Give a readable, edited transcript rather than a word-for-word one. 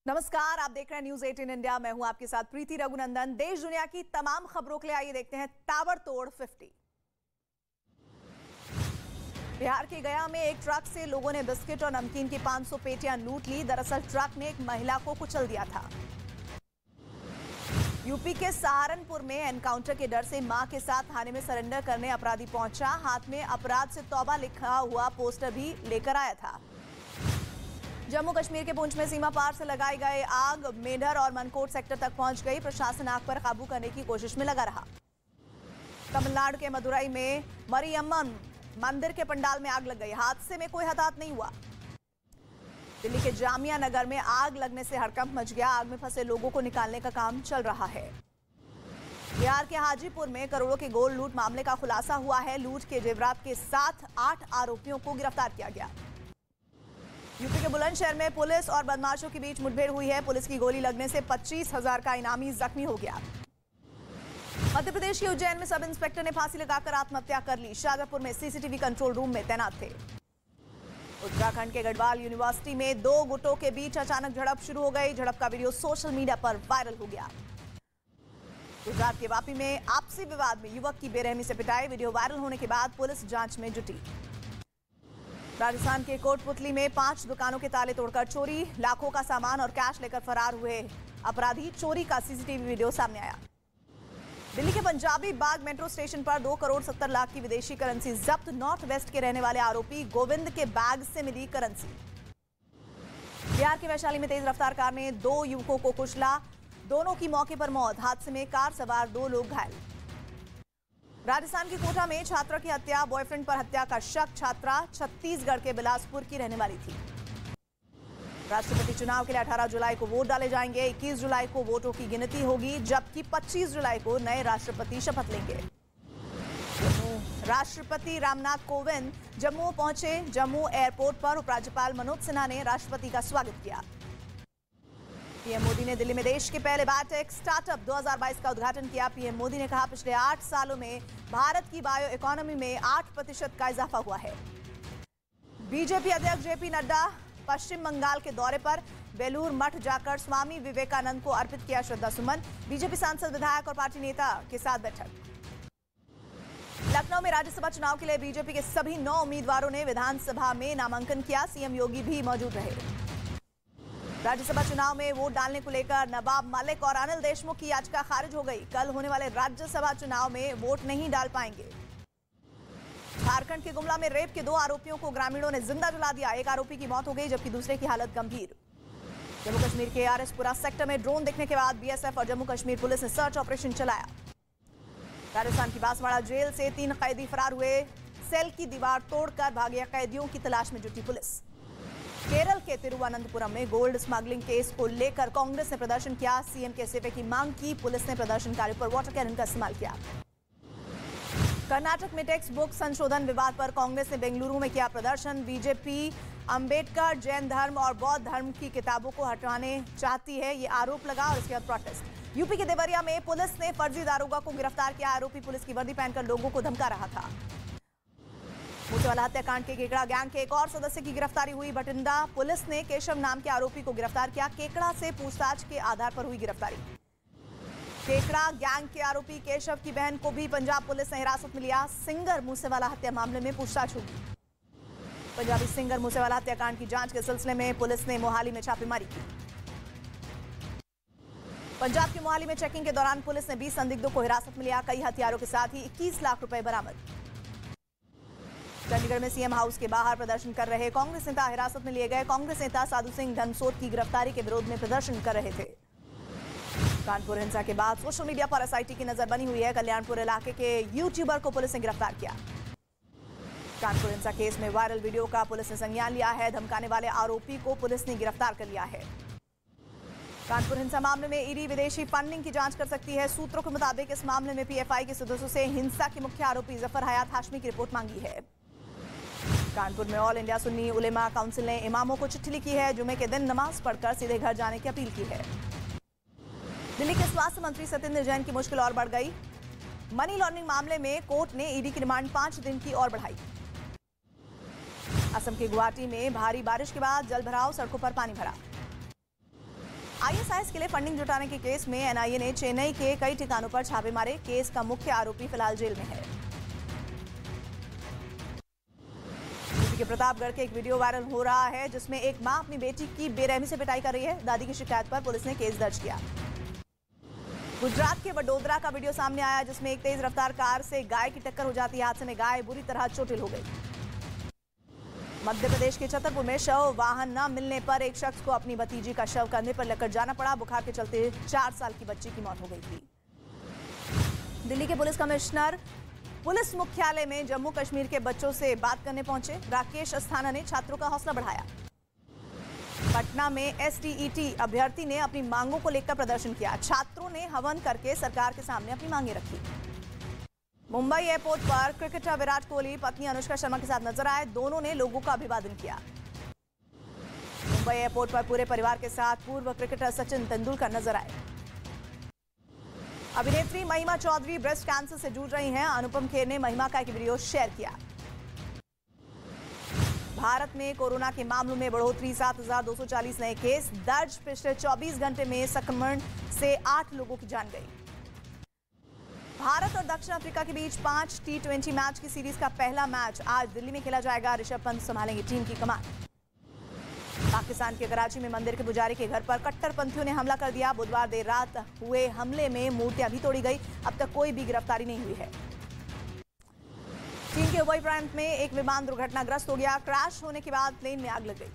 नमस्कार, आप देख रहे हैं न्यूज 18 इंडिया। मैं हूं आपके साथ प्रीति रघुनंदन। देश दुनिया की तमाम खबरों के लिए आइए देखते हैं ताबड़तोड़ 50। बिहार के गया में एक ट्रक से लोगों ने बिस्किट और नमकीन की 500 पेटियां लूट ली। दरअसल ट्रक ने एक महिला को कुचल दिया था। यूपी के सहारनपुर में एनकाउंटर के डर से मां के साथ थाने में सरेंडर करने अपराधी पहुंचा। हाथ में अपराध से तौबा लिखा हुआ पोस्टर भी लेकर आया था। जम्मू कश्मीर के पुंछ में सीमा पार से लगाई गई आग मेढर और मनकोट सेक्टर तक पहुंच गई। प्रशासन आग पर काबू करने की कोशिश में लगा रहा। तमिलनाडु के मदुरई में मरियम्मन मंदिर के पंडाल में आग लग गई। हादसे में कोई हताहत नहीं हुआ। दिल्ली के जामिया नगर में आग लगने से हड़कंप मच गया। आग में फंसे लोगों को निकालने का काम चल रहा है। बिहार के हाजीपुर में करोड़ों के गोल्ड लूट मामले का खुलासा हुआ है। लूट के जेवरात के साथ 8 आरोपियों को गिरफ्तार किया गया। यूपी के बुलंदशहर में पुलिस और बदमाशों के बीच मुठभेड़ हुई है। पुलिस की गोली लगने से 25,000 का इनामी जख्मी हो गया। मध्य प्रदेश के उज्जैन में सब इंस्पेक्टर ने फांसी लगाकर आत्महत्या कर ली। शाजापुर में सीसीटीवी कंट्रोल रूम में तैनात थे। उत्तराखंड के गढ़वाल यूनिवर्सिटी में 2 गुटों के बीच अचानक झड़प शुरू हो गई। झड़प का वीडियो सोशल मीडिया पर वायरल हो गया। गुजरात के वापी में आपसी विवाद में युवक की बेरहमी से पिटाई। वीडियो वायरल होने के बाद पुलिस जांच में जुटी। राजस्थान के कोटपुतली में 5 दुकानों के ताले तोड़कर चोरी। लाखों का सामान और कैश लेकर फरार हुए अपराधी। चोरी का सीसीटीवी वीडियो सामने आया। दिल्ली के पंजाबी बाग मेट्रो स्टेशन पर 2 करोड़ 70 लाख की विदेशी करेंसी जब्त। नॉर्थ वेस्ट के रहने वाले आरोपी गोविंद के बैग से मिली करेंसी। बिहार के वैशाली में तेज रफ्तार कार ने 2 युवकों को कुचला। दोनों की मौके पर मौत। हादसे में कार सवार 2 लोग घायल। राजस्थान की कोटा में छात्रा की हत्या। बॉयफ्रेंड पर हत्या का शक। छात्रा छत्तीसगढ़ के बिलासपुर की रहने वाली थी। राष्ट्रपति चुनाव के लिए 18 जुलाई को वोट डाले जाएंगे। 21 जुलाई को वोटों की गिनती होगी, जबकि 25 जुलाई को नए राष्ट्रपति शपथ लेंगे। राष्ट्रपति रामनाथ कोविंद जम्मू पहुंचे। जम्मू एयरपोर्ट पर उपराज्यपाल मनोज सिन्हा ने राष्ट्रपति का स्वागत किया। पीएम मोदी ने दिल्ली में देश के पहले बायोटेक स्टार्टअप 2022 का उद्घाटन किया। पीएम मोदी ने कहा, पिछले 8 सालों में भारत की बायो इकोनॉमी में 8% का इजाफा हुआ है। बीजेपी अध्यक्ष जेपी नड्डा पश्चिम बंगाल के दौरे पर। बेलूर मठ जाकर स्वामी विवेकानंद को अर्पित किया श्रद्धा सुमन। बीजेपी सांसद, विधायक और पार्टी नेता के साथ बैठक। लखनऊ में राज्यसभा चुनाव के लिए बीजेपी के सभी 9 उम्मीदवारों ने विधानसभा में नामांकन किया। सीएम योगी भी मौजूद रहे। राज्यसभा चुनाव में वोट डालने को लेकर नवाब मलिक और अनिल देशमुख की याचिका खारिज हो गई। कल होने वाले राज्यसभा चुनाव में वोट नहीं डाल पाएंगे। झारखंड के गुमला में रेप के 2 आरोपियों को ग्रामीणों ने जिंदा जला दिया। एक आरोपी की मौत हो गई, जबकि दूसरे की हालत गंभीर। जम्मू कश्मीर के आरएसपुरा सेक्टर में ड्रोन दिखने के बाद बीएसएफ और जम्मू कश्मीर पुलिस ने सर्च ऑपरेशन चलाया। राजस्थान की बांसवाड़ा जेल से 3 कैदी फरार हुए। सेल की दीवार तोड़कर भागे कैदियों की तलाश में जुटी पुलिस। केरल के तिरुवनंतपुरम में गोल्ड स्मगलिंग केस को लेकर कांग्रेस ने प्रदर्शन किया। सीएम के इस्तीफे की मांग की। पुलिस ने प्रदर्शनकारियों पर वाटर कैनन का इस्तेमाल किया। कर्नाटक में टेक्स्ट बुक संशोधन विवाद पर कांग्रेस ने बेंगलुरु में किया प्रदर्शन। बीजेपी अंबेडकर जैन धर्म और बौद्ध धर्म की किताबों को हटाने चाहती है, ये आरोप लगा और इसके बाद प्रोटेस्ट। यूपी के देवरिया में पुलिस ने फर्जी दारोगा को गिरफ्तार किया। आरोपी पुलिस की वर्दी पहनकर लोगों को धमका रहा था। मूसेवाला हत्याकांड के केकड़ा गैंग के एक और सदस्य की गिरफ्तारी हुई। बठिंडा पुलिस ने केशव नाम के आरोपी को गिरफ्तार किया। केकड़ा से पूछताछ के आधार पर हुई गिरफ्तारी। केकड़ा गैंग के आरोपी केशव की बहन को भी पंजाब पुलिस ने हिरासत में लिया। सिंगर मूसेवाला हत्या मामले में पूछताछ होगी। पंजाबी सिंगर मूसेवाला हत्याकांड की जांच के सिलसिले में पुलिस ने मोहाली में छापेमारी की। पंजाब के मोहाली में चेकिंग के दौरान पुलिस ने 20 संदिग्धों को हिरासत में लिया। कई हथियारों के साथ ही 21 लाख रुपए बरामद। चंडीगढ़ में सीएम हाउस के बाहर प्रदर्शन कर रहे कांग्रेस नेता हिरासत में लिए गए। कांग्रेस नेता साधु सिंह धनसोत की गिरफ्तारी के विरोध में प्रदर्शन कर रहे थे। कानपुर हिंसा के बाद सोशल मीडिया पर एसआईटी की नजर बनी हुई है। कल्याणपुर इलाके के यूट्यूबर को पुलिस ने गिरफ्तार किया। कानपुर हिंसा केस में वायरल वीडियो का पुलिस ने संज्ञान लिया है। धमकाने वाले आरोपी को पुलिस ने गिरफ्तार कर लिया है। कानपुर हिंसा मामले में ईडी विदेशी फंडिंग की जांच कर सकती है। सूत्रों के मुताबिक इस मामले में पीएफआई के सदस्यों से हिंसा के मुख्य आरोपी जफर हयात हाशमी की रिपोर्ट मांगी है। कानपुर में ऑल इंडिया सुन्नी उलेमा काउंसिल ने इमामों को चिट्ठी लिखी है। जुमे के दिन नमाज पढ़कर सीधे घर जाने की अपील की है। दिल्ली के स्वास्थ्य मंत्री सत्येंद्र जैन की मुश्किल और बढ़ गई। मनी लॉन्ड्रिंग मामले में कोर्ट ने ईडी की रिमांड 5 दिन की और बढ़ाई। असम के गुवाहाटी में भारी बारिश के बाद जलभराव, सड़कों पर पानी भरा। आईएसआईएस के लिए फंडिंग जुटाने के केस में एनआईए ने चेन्नई के कई ठिकानों पर छापे मारे। केस का मुख्य आरोपी फिलहाल जेल में है। यूपी के प्रतापगढ़ के एक वीडियो वायरल हो रहा है जिसमें एक मां अपनी बेटी की बेरहमी से पिटाई कर रही है। दादी की शिकायत पर पुलिस ने केस दर्ज किया। गुजरात के वडोदरा का वीडियो सामने आया जिसमें एक तेज रफ्तार कार से गाय की टक्कर हो जाती है। हादसे में गाय बुरी तरह चोटिल हो गई। मध्य प्रदेश के छतरपुर में शव वाहन न मिलने पर एक शख्स को अपनी भतीजी का शव कंधे पर लेकर जाना पड़ा। बुखार के चलते 4 साल की बच्ची की मौत हो गई थी। दिल्ली के पुलिस कमिश्नर पुलिस मुख्यालय में जम्मू कश्मीर के बच्चों से बात करने पहुंचे। राकेश अस्थाना ने छात्रों का हौसला बढ़ाया। पटना में एसटीईटी अभ्यर्थी ने अपनी मांगों को लेकर प्रदर्शन किया। छात्रों ने हवन करके सरकार के सामने अपनी मांगें रखी। मुंबई एयरपोर्ट पर क्रिकेटर विराट कोहली पत्नी अनुष्का शर्मा के साथ नजर आए। दोनों ने लोगों का अभिवादन किया। मुंबई एयरपोर्ट पर पूरे परिवार के साथ पूर्व क्रिकेटर सचिन तेंदुलकर नजर आए। अभिनेत्री महिमा चौधरी ब्रेस्ट कैंसर से जूझ रही हैं। अनुपम खेर ने महिमा का एक वीडियो शेयर किया। भारत में कोरोना के मामलों में बढ़ोतरी, 7,240 नए केस दर्ज। पिछले 24 घंटे में संक्रमण से 8 लोगों की जान गई। भारत और दक्षिण अफ्रीका के बीच 5 T20 मैच की सीरीज का पहला मैच आज दिल्ली में खेला जाएगा। ऋषभ पंत संभालेंगे टीम की कमान। पाकिस्तान के कराची में मंदिर के पुजारी के घर पर कट्टरपंथियों ने हमला कर दिया। बुधवार देर रात हुए हमले में मूर्तियां भी तोड़ी गई। अब तक कोई भी गिरफ्तारी नहीं हुई है। चीन के हुबई प्रांत में एक विमान दुर्घटनाग्रस्त हो गया। क्रैश होने के बाद प्लेन में आग लग गई।